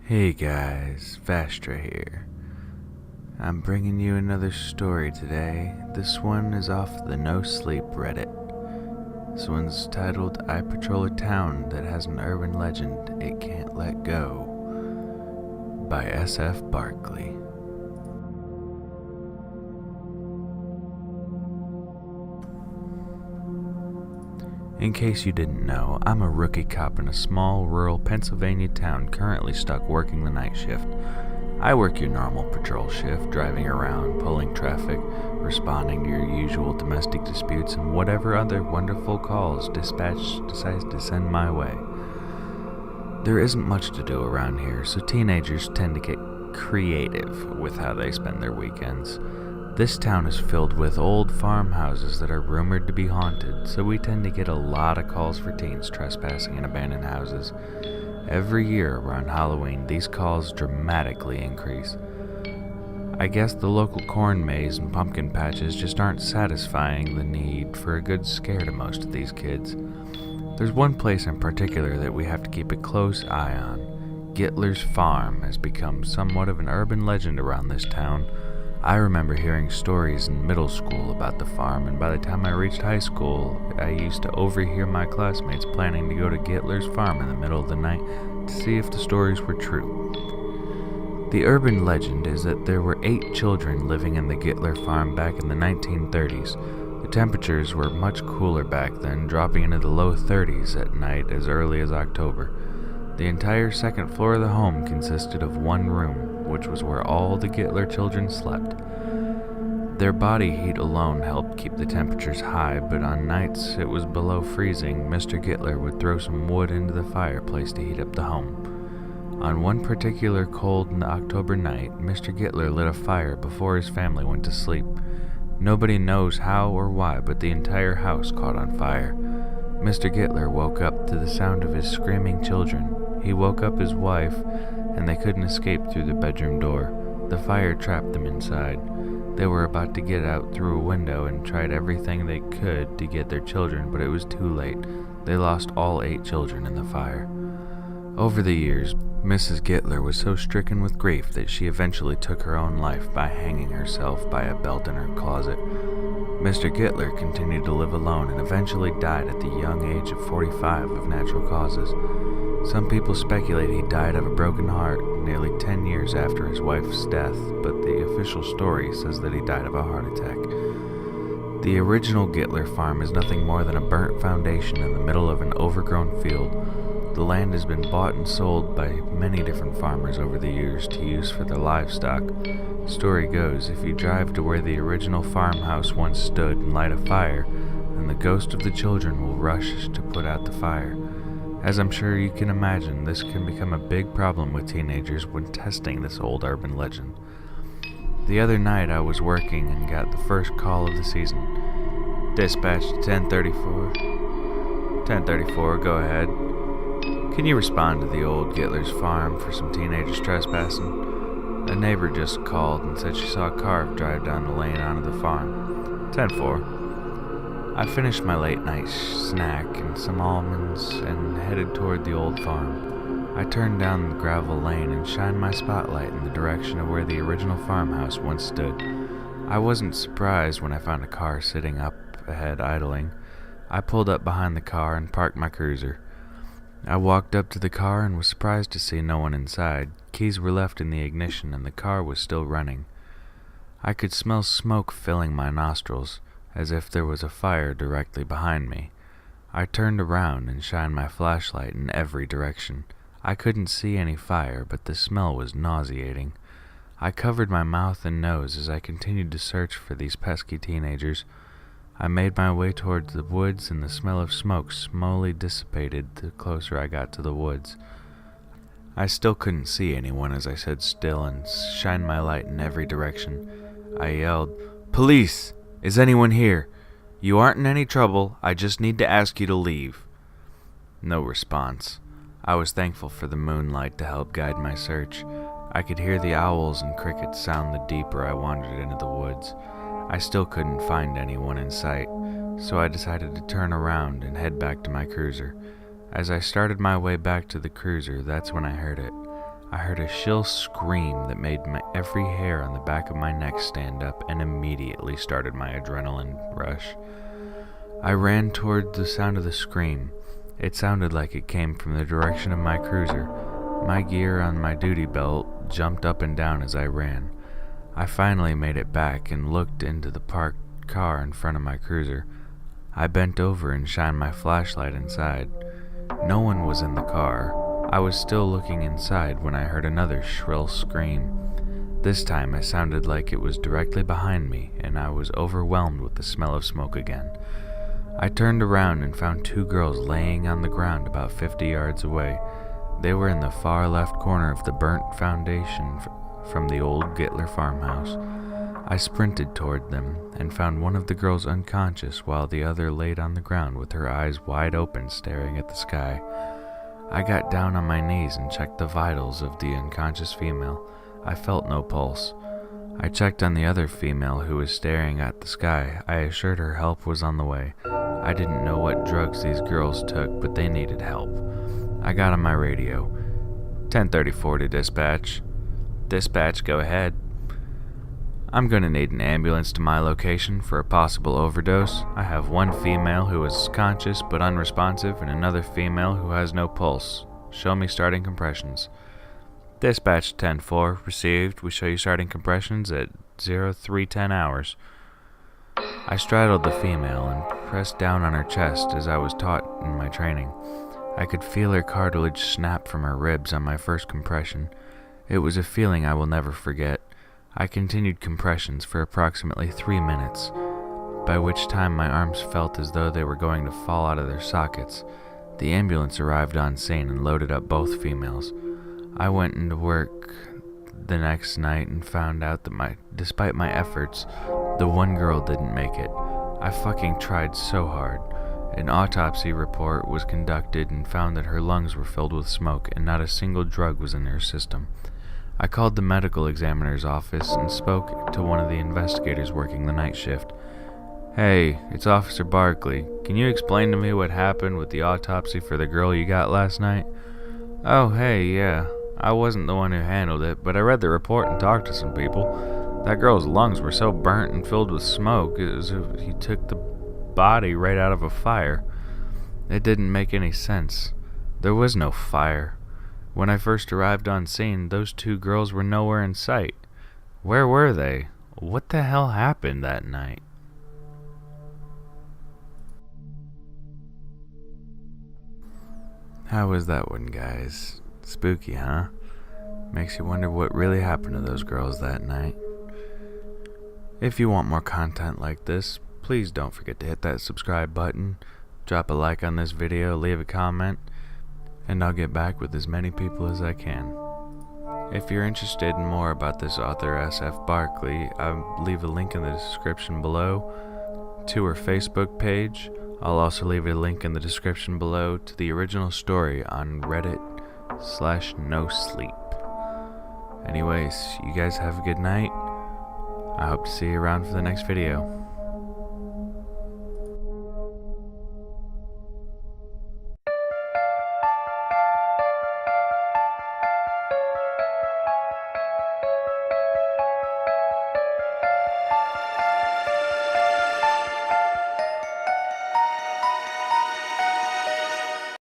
Hey guys, Vashtra here. I'm bringing you another story today. This one is off the No Sleep Reddit. This one's titled I Patrol a Town That Has an Urban Legend It Can't Let Go by S.F. Barkley. In case you didn't know, I'm a rookie cop in a small rural Pennsylvania town currently stuck working the night shift. I work your normal patrol shift, driving around, pulling traffic, responding to your usual domestic disputes, and whatever other wonderful calls dispatch decides to send my way. There isn't much to do around here, so teenagers tend to get creative with how they spend their weekends. This town is filled with old farmhouses that are rumored to be haunted, so we tend to get a lot of calls for teens trespassing in abandoned houses. Every year around Halloween, these calls dramatically increase. I guess the local corn maze and pumpkin patches just aren't satisfying the need for a good scare to most of these kids. There's one place in particular that we have to keep a close eye on. Gittler's Farm has become somewhat of an urban legend around this town. I remember hearing stories in middle school about the farm, and by the time I reached high school, I used to overhear my classmates planning to go to Gittler's Farm in the middle of the night to see if the stories were true. The urban legend is that there were 8 children living in the Gittler Farm back in the 1930s. The temperatures were much cooler back then, dropping into the low 30s at night as early as October. The entire second floor of the home consisted of one room, which was where all the Gittler children slept. Their body heat alone helped keep the temperatures high, but on nights it was below freezing, Mr. Gittler would throw some wood into the fireplace to heat up the home. On one particular cold October night, Mr. Gittler lit a fire before his family went to sleep. Nobody knows how or why, but the entire house caught on fire. Mr. Gittler woke up to the sound of his screaming children. He woke up his wife, and they couldn't escape through the bedroom door. The fire trapped them inside. They were about to get out through a window and tried everything they could to get their children, but it was too late. They lost all 8 children in the fire. Over the years, Mrs. Gittler was so stricken with grief that she eventually took her own life by hanging herself by a belt in her closet. Mr. Gittler continued to live alone and eventually died at the young age of 45 of natural causes. Some people speculate he died of a broken heart nearly 10 years after his wife's death, but the official story says that he died of a heart attack. The original Gittler Farm is nothing more than a burnt foundation in the middle of an overgrown field. The land has been bought and sold by many different farmers over the years to use for their livestock. Story goes, if you drive to where the original farmhouse once stood and light a fire, then the ghost of the children will rush to put out the fire. As I'm sure you can imagine, this can become a big problem with teenagers when testing this old urban legend. The other night I was working and got the first call of the season. Dispatch to 1034. 1034, go ahead. Can you respond to the old Gittler's Farm for some teenagers trespassing? A neighbor just called and said she saw a car drive down the lane onto the farm. 10-4. I finished my late night snack and some almonds and headed toward the old farm. I turned down the gravel lane and shined my spotlight in the direction of where the original farmhouse once stood. I wasn't surprised when I found a car sitting up ahead idling. I pulled up behind the car and parked my cruiser. I walked up to the car and was surprised to see no one inside. Keys were left in the ignition and the car was still running. I could smell smoke filling my nostrils, as if there was a fire directly behind me. I turned around and shined my flashlight in every direction. I couldn't see any fire, but the smell was nauseating. I covered my mouth and nose as I continued to search for these pesky teenagers. I made my way towards the woods, and the smell of smoke slowly dissipated the closer I got to the woods. I still couldn't see anyone as I stood still and shined my light in every direction. I yelled, "Police! Is anyone here? You aren't in any trouble. I just need to ask you to leave." No response. I was thankful for the moonlight to help guide my search. I could hear the owls and crickets sound the deeper I wandered into the woods. I still couldn't find anyone in sight, so I decided to turn around and head back to my cruiser. As I started my way back to the cruiser, that's when I heard it. I heard a shrill scream that made every hair on the back of my neck stand up and immediately started my adrenaline rush. I ran toward the sound of the scream. It sounded like it came from the direction of my cruiser. My gear on my duty belt jumped up and down as I ran. I finally made it back and looked into the parked car in front of my cruiser. I bent over and shined my flashlight inside. No one was in the car. I was still looking inside when I heard another shrill scream. This time it sounded like it was directly behind me, and I was overwhelmed with the smell of smoke again. I turned around and found two girls laying on the ground about 50 yards away. They were in the far left corner of the burnt foundation from the old Gittler farmhouse. I sprinted toward them and found one of the girls unconscious while the other laid on the ground with her eyes wide open staring at the sky. I got down on my knees and checked the vitals of the unconscious female. I felt no pulse. I checked on the other female who was staring at the sky. I assured her help was on the way. I didn't know what drugs these girls took, but they needed help. I got on my radio. 1034 to dispatch. Dispatch, go ahead. I'm gonna need an ambulance to my location for a possible overdose. I have one female who is conscious but unresponsive and another female who has no pulse. Show me starting compressions. Dispatch 10-4, received. We show you starting compressions at 0310 hours. I straddled the female and pressed down on her chest as I was taught in my training. I could feel her cartilage snap from her ribs on my first compression. It was a feeling I will never forget. I continued compressions for approximately 3 minutes, by which time my arms felt as though they were going to fall out of their sockets. The ambulance arrived on scene and loaded up both females. I went into work the next night and found out that despite my efforts, the one girl didn't make it. I fucking tried so hard. An autopsy report was conducted and found that her lungs were filled with smoke and not a single drug was in her system. I called the medical examiner's office and spoke to one of the investigators working the night shift. Hey, it's Officer Barkley. Can you explain to me what happened with the autopsy for the girl you got last night? Oh, hey, yeah. I wasn't the one who handled it, but I read the report and talked to some people. That girl's lungs were so burnt and filled with smoke, it was as if he took the body right out of a fire. It didn't make any sense. There was no fire. When I first arrived on scene, those two girls were nowhere in sight. Where were they? What the hell happened that night? How was that one, guys? Spooky, huh? Makes you wonder what really happened to those girls that night. If you want more content like this, please don't forget to hit that subscribe button, drop a like on this video, leave a comment, and I'll get back with as many people as I can. If you're interested in more about this author S.F. Barkley, I'll leave a link in the description below to her Facebook page. I'll also leave a link in the description below to the original story on Reddit/NoSleep. Anyways, you guys have a good night. I hope to see you around for the next video.